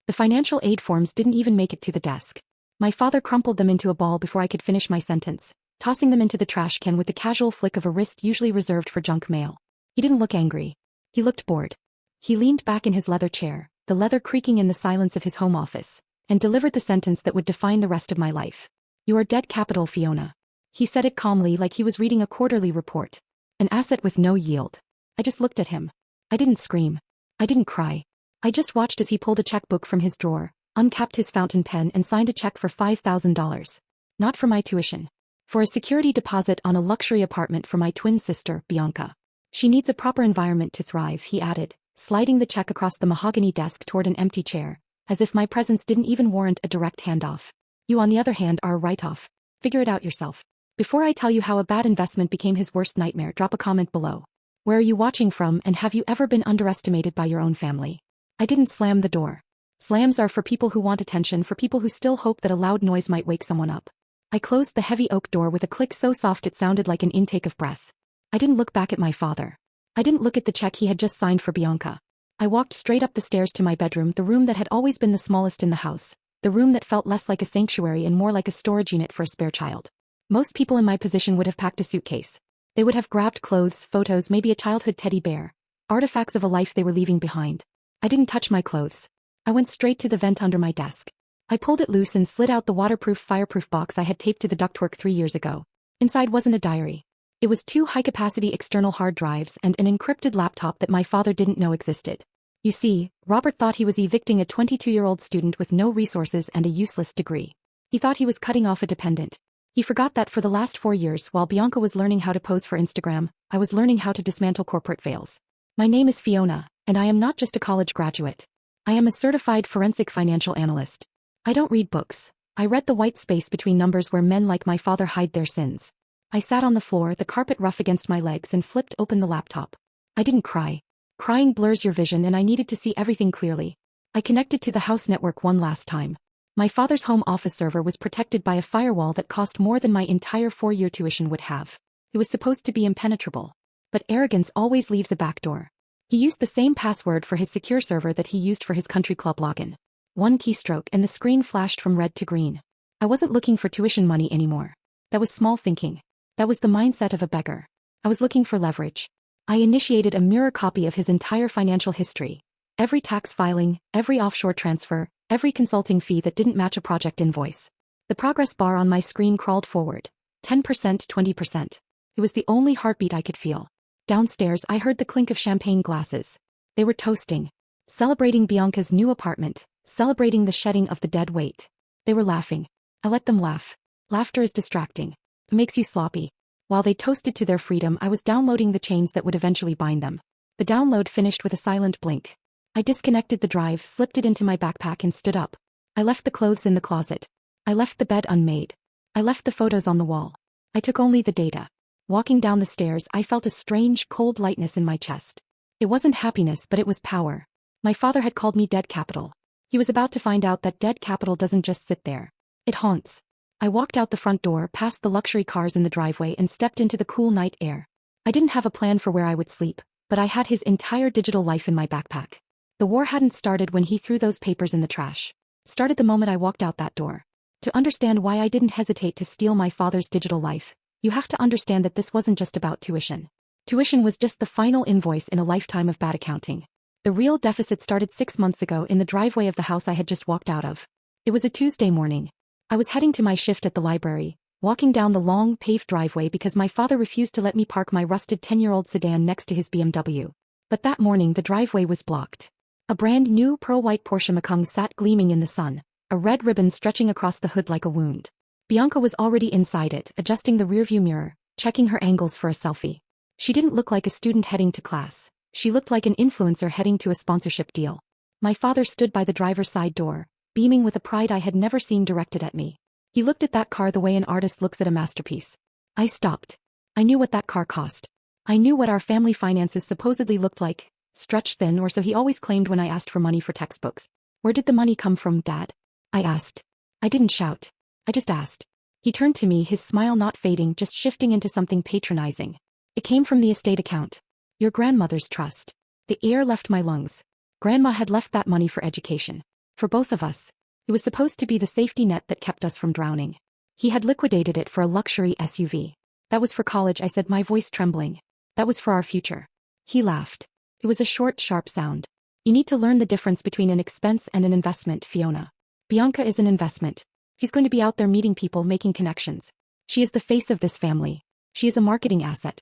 The financial aid forms didn't even make it to the desk. My father crumpled them into a ball before I could finish my sentence, tossing them into the trash can with the casual flick of a wrist usually reserved for junk mail. He didn't look angry. He looked bored. He leaned back in his leather chair, the leather creaking in the silence of his home office, and delivered the sentence that would define the rest of my life. "You are dead capital, Fiona." He said it calmly like he was reading a quarterly report. An asset with no yield. I just looked at him. I didn't scream. I didn't cry. I just watched as he pulled a checkbook from his drawer, uncapped his fountain pen and signed a check for $5,000. Not for my tuition. For a security deposit on a luxury apartment for my twin sister, Bianca. "She needs a proper environment to thrive," he added, sliding the check across the mahogany desk toward an empty chair, as if my presence didn't even warrant a direct handoff. "You on the other hand are a write-off. Figure it out yourself." Before I tell you how a bad investment became his worst nightmare, drop a comment below. Where are you watching from, and have you ever been underestimated by your own family? I didn't slam the door. Slams are for people who want attention, for people who still hope that a loud noise might wake someone up. I closed the heavy oak door with a click so soft it sounded like an intake of breath. I didn't look back at my father. I didn't look at the check he had just signed for Bianca. I walked straight up the stairs to my bedroom, the room that had always been the smallest in the house, the room that felt less like a sanctuary and more like a storage unit for a spare child. Most people in my position would have packed a suitcase. They would have grabbed clothes, photos, maybe a childhood teddy bear, artifacts of a life they were leaving behind. I didn't touch my clothes. I went straight to the vent under my desk. I pulled it loose and slid out the waterproof, fireproof box I had taped to the ductwork 3 years ago. Inside wasn't a diary. It was 2 high-capacity external hard drives and an encrypted laptop that my father didn't know existed. You see, Robert thought he was evicting a 22-year-old student with no resources and a useless degree. He thought he was cutting off a dependent. He forgot that for the last 4 years, while Bianca was learning how to pose for Instagram, I was learning how to dismantle corporate veils. My name is Fiona, and I am not just a college graduate. I am a certified forensic financial analyst. I don't read books. I read the white space between numbers where men like my father hide their sins. I sat on the floor, the carpet rough against my legs, and flipped open the laptop. I didn't cry. Crying blurs your vision, and I needed to see everything clearly. I connected to the house network one last time. My father's home office server was protected by a firewall that cost more than my entire 4-year tuition would have. It was supposed to be impenetrable. But arrogance always leaves a backdoor. He used the same password for his secure server that he used for his country club login. One keystroke and the screen flashed from red to green. I wasn't looking for tuition money anymore. That was small thinking. That was the mindset of a beggar. I was looking for leverage. I initiated a mirror copy of his entire financial history. Every tax filing, every offshore transfer, every consulting fee that didn't match a project invoice. The progress bar on my screen crawled forward. 10%, 20%. It was the only heartbeat I could feel. Downstairs, I heard the clink of champagne glasses. They were toasting. Celebrating Bianca's new apartment, celebrating the shedding of the dead weight. They were laughing. I let them laugh. Laughter is distracting. It makes you sloppy. While they toasted to their freedom, I was downloading the chains that would eventually bind them. The download finished with a silent blink. I disconnected the drive, slipped it into my backpack and stood up. I left the clothes in the closet. I left the bed unmade. I left the photos on the wall. I took only the data. Walking down the stairs, I felt a strange, cold lightness in my chest. It wasn't happiness, but it was power. My father had called me dead capital. He was about to find out that dead capital doesn't just sit there. It haunts. I walked out the front door, past the luxury cars in the driveway, and stepped into the cool night air. I didn't have a plan for where I would sleep, but I had his entire digital life in my backpack. The war hadn't started when he threw those papers in the trash. Started the moment I walked out that door. To understand why I didn't hesitate to steal my father's digital life, you have to understand that this wasn't just about tuition. Tuition was just the final invoice in a lifetime of bad accounting. The real deficit started 6 months ago in the driveway of the house I had just walked out of. It was a Tuesday morning. I was heading to my shift at the library, walking down the long, paved driveway because my father refused to let me park my rusted 10-year-old sedan next to his BMW. But that morning the driveway was blocked. A brand new pearl-white Porsche Macan sat gleaming in the sun, a red ribbon stretching across the hood like a wound. Bianca was already inside it, adjusting the rearview mirror, checking her angles for a selfie. She didn't look like a student heading to class. She looked like an influencer heading to a sponsorship deal. My father stood by the driver's side door, beaming with a pride I had never seen directed at me. He looked at that car the way an artist looks at a masterpiece. I stopped. I knew what that car cost. I knew what our family finances supposedly looked like, stretched thin, or so he always claimed when I asked for money for textbooks. Where did the money come from, Dad? I asked. I didn't shout. I just asked. He turned to me, his smile not fading, just shifting into something patronizing. It came from the estate account. Your grandmother's trust. The air left my lungs. Grandma had left that money for education. For both of us. It was supposed to be the safety net that kept us from drowning. He had liquidated it for a luxury SUV. That was for college, I said, my voice trembling. That was for our future. He laughed. It was a short, sharp sound. You need to learn the difference between an expense and an investment, Fiona. Bianca is an investment. He's going to be out there meeting people, making connections. She is the face of this family. She is a marketing asset.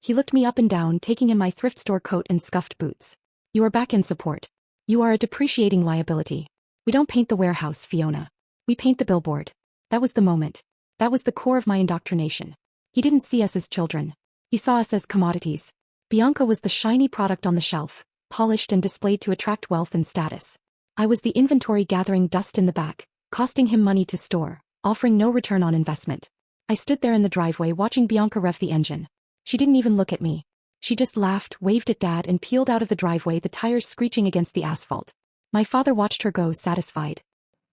He looked me up and down, taking in my thrift store coat and scuffed boots. You are back in support. You are a depreciating liability. We don't paint the warehouse, Fiona. We paint the billboard. That was the moment. That was the core of my indoctrination. He didn't see us as children. He saw us as commodities. Bianca was the shiny product on the shelf, polished and displayed to attract wealth and status. I was the inventory gathering dust in the back, costing him money to store, offering no return on investment. I stood there in the driveway watching Bianca rev the engine. She didn't even look at me. She just laughed, waved at Dad, and peeled out of the driveway, the tires screeching against the asphalt. My father watched her go, satisfied.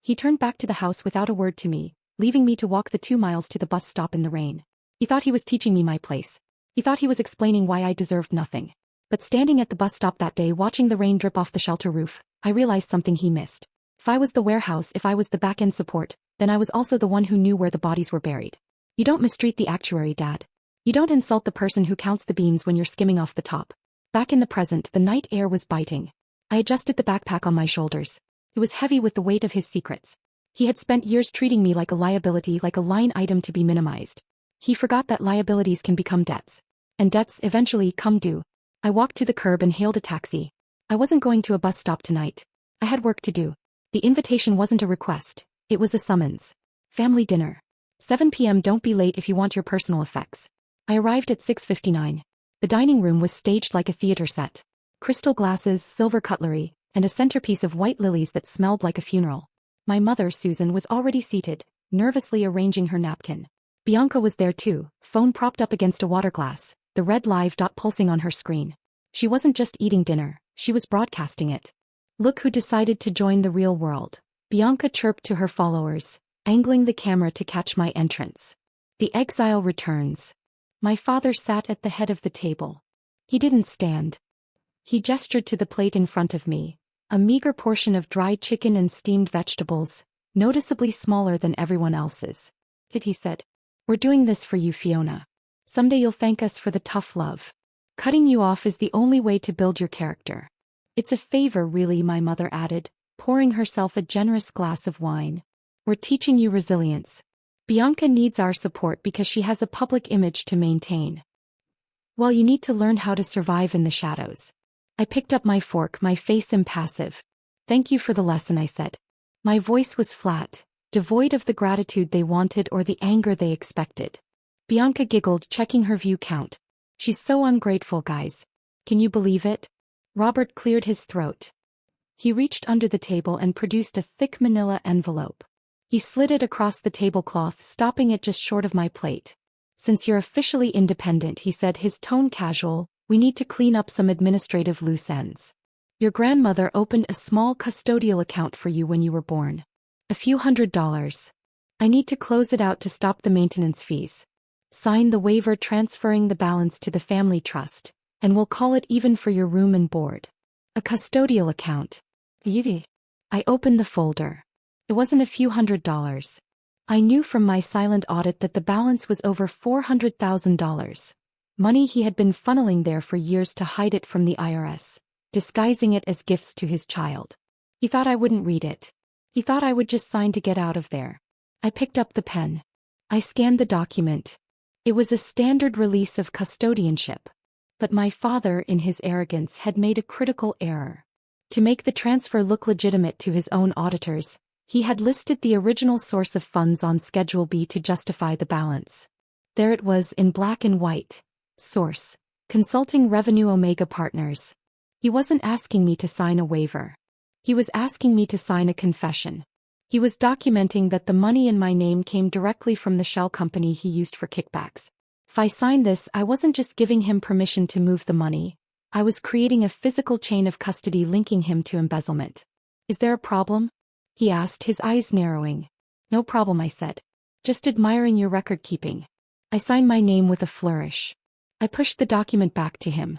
He turned back to the house without a word to me, leaving me to walk the 2 miles to the bus stop in the rain. He thought he was teaching me my place. He thought he was explaining why I deserved nothing. But standing at the bus stop that day watching the rain drip off the shelter roof, I realized something he missed. If I was the warehouse, if I was the back-end support, then I was also the one who knew where the bodies were buried. You don't mistreat the actuary, Dad. You don't insult the person who counts the beams when you're skimming off the top. Back in the present, the night air was biting. I adjusted the backpack on my shoulders. It was heavy with the weight of his secrets. He had spent years treating me like a liability, like a line item to be minimized. He forgot that liabilities can become debts. And debts eventually come due. I walked to the curb and hailed a taxi. I wasn't going to a bus stop tonight. I had work to do. The invitation wasn't a request. It was a summons. Family dinner. 7 p.m. Don't be late if you want your personal effects. I arrived at 6:59. The dining room was staged like a theater set. Crystal glasses, silver cutlery, and a centerpiece of white lilies that smelled like a funeral. My mother, Susan, was already seated, nervously arranging her napkin. Bianca was there too, phone propped up against a water glass, the red live dot pulsing on her screen. She wasn't just eating dinner, she was broadcasting it. Look who decided to join the real world. Bianca chirped to her followers, angling the camera to catch my entrance. The exile returns. My father sat at the head of the table. He didn't stand. He gestured to the plate in front of me, a meager portion of dried chicken and steamed vegetables, noticeably smaller than everyone else's. He said, "We're doing this for you, Fiona. Someday you'll thank us for the tough love. Cutting you off is the only way to build your character. It's a favor, really," my mother added, pouring herself a generous glass of wine. "We're teaching you resilience. Bianca needs our support because she has a public image to maintain. Well, you need to learn how to survive in the shadows." I picked up my fork, my face impassive. "Thank you for the lesson," I said. My voice was flat, devoid of the gratitude they wanted or the anger they expected. Bianca giggled, checking her view count. "She's so ungrateful, guys. Can you believe it?" Robert cleared his throat. He reached under the table and produced a thick manila envelope. He slid it across the tablecloth, stopping it just short of my plate. "Since you're officially independent," he said, his tone casual, "we need to clean up some administrative loose ends. Your grandmother opened a small custodial account for you when you were born. A few $100s. I need to close it out to stop the maintenance fees. Sign the waiver transferring the balance to the family trust, and we'll call it even for your room and board." A custodial account. I opened the folder. It wasn't a few $100s. I knew from my silent audit that the balance was over $400,000. Money he had been funneling there for years to hide it from the IRS, disguising it as gifts to his child. He thought I wouldn't read it. He thought I would just sign to get out of there. I picked up the pen. I scanned the document. It was a standard release of custodianship. But my father, in his arrogance, had made a critical error. To make the transfer look legitimate to his own auditors, he had listed the original source of funds on Schedule B to justify the balance. There it was in black and white. Source: Consulting Revenue Omega Partners. He wasn't asking me to sign a waiver. He was asking me to sign a confession. He was documenting that the money in my name came directly from the shell company he used for kickbacks. If I signed this, I wasn't just giving him permission to move the money. I was creating a physical chain of custody linking him to embezzlement. "Is there a problem?" he asked, his eyes narrowing. "No problem," I said. "Just admiring your record-keeping." I signed my name with a flourish. I pushed the document back to him.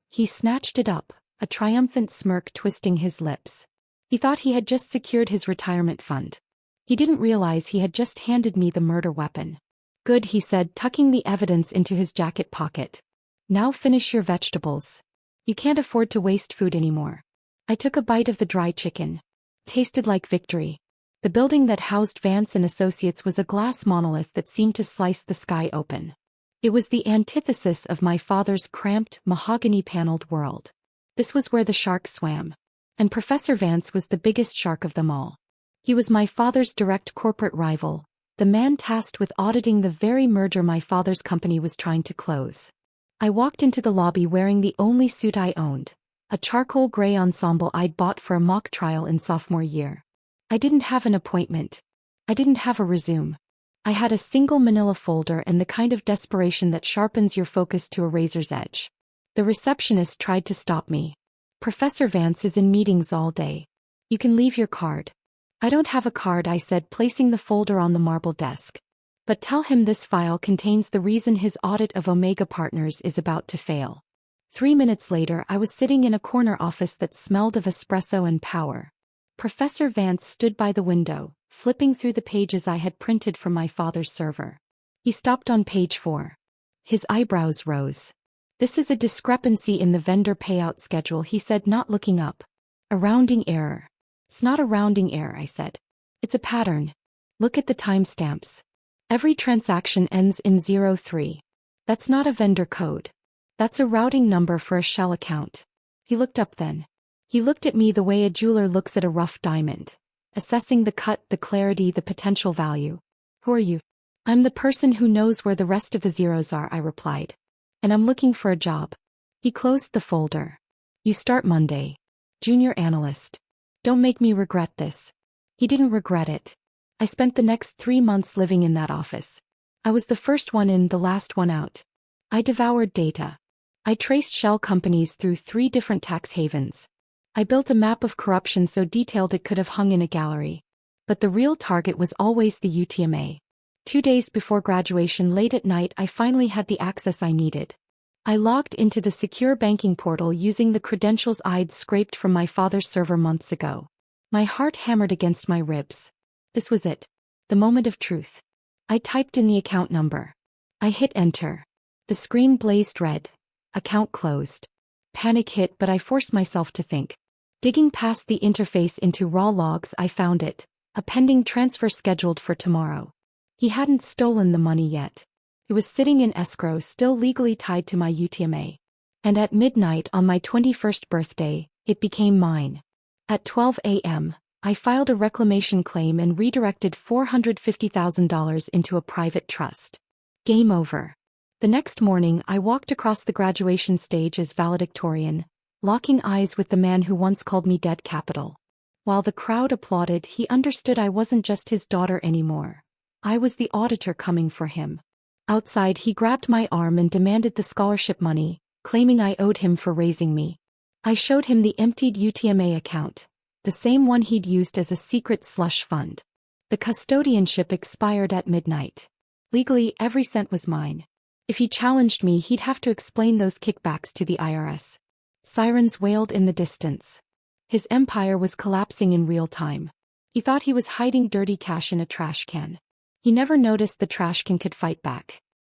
He snatched it up, a triumphant smirk twisting his lips. He thought he had just secured his retirement fund. He didn't realize he had just handed me the murder weapon. Good, he said, tucking the evidence into his jacket pocket. Now finish your vegetables. You can't afford to waste food anymore. I took a bite of the dry chicken. Tasted like victory. The building that housed Vance and Associates was a glass monolith that seemed to slice the sky open. It was the antithesis of my father's cramped, mahogany-paneled world. This was where the sharks swam. And Professor Vance was the biggest shark of them all. He was my father's direct corporate rival, the man tasked with auditing the very merger my father's company was trying to close. I walked into the lobby wearing the only suit I owned, a charcoal gray ensemble I'd bought for a mock trial in sophomore year. I didn't have an appointment. I didn't have a resume. I had a single manila folder and the kind of desperation that sharpens your focus to a razor's edge. The receptionist tried to stop me. Professor Vance is in meetings all day. You can leave your card. I don't have a card, I said, placing the folder on the marble desk. But tell him this file contains the reason his audit of Omega Partners is about to fail. 3 minutes later, I was sitting in a corner office that smelled of espresso and power. Professor Vance stood by the window, flipping through the pages I had printed from my father's server. He stopped on page 4. His eyebrows rose. This is a discrepancy in the vendor payout schedule, he said, not looking up. A rounding error. It's not a rounding error, I said. It's a pattern. Look at the timestamps. Every transaction ends in 03. That's not a vendor code. That's a routing number for a shell account. He looked up then. He looked at me the way a jeweler looks at a rough diamond, assessing the cut, the clarity, the potential value. Who are you? I'm the person who knows where the rest of the zeros are, I replied. And I'm looking for a job. He closed the folder. You start Monday. Junior analyst. Don't make me regret this. He didn't regret it. I spent the next 3 months living in that office. I was the first one in, the last one out. I devoured data. I traced shell companies through 3 different tax havens. I built a map of corruption so detailed it could have hung in a gallery. But the real target was always the UTMA. 2 days before graduation, late at night, I finally had the access I needed. I logged into the secure banking portal using the credentials I'd scraped from my father's server months ago. My heart hammered against my ribs. This was it. The moment of truth. I typed in the account number. I hit enter. The screen blazed red. Account closed. Panic hit, but I forced myself to think. Digging past the interface into raw logs, I found it. A pending transfer scheduled for tomorrow. He hadn't stolen the money yet. It was sitting in escrow, still legally tied to my UTMA. And at midnight on my 21st birthday, it became mine. At 12 a.m., I filed a reclamation claim and redirected $450,000 into a private trust. Game over. The next morning, I walked across the graduation stage as valedictorian, locking eyes with the man who once called me dead capital. While the crowd applauded, he understood I wasn't just his daughter anymore. I was the auditor coming for him. Outside, he grabbed my arm and demanded the scholarship money, claiming I owed him for raising me. I showed him the emptied UTMA account, the same one he'd used as a secret slush fund. The custodianship expired at midnight. Legally, every cent was mine. If he challenged me, he'd have to explain those kickbacks to the IRS. Sirens wailed in the distance. His empire was collapsing in real time. He thought he was hiding dirty cash in a trash can. He never noticed the trash can could fight back.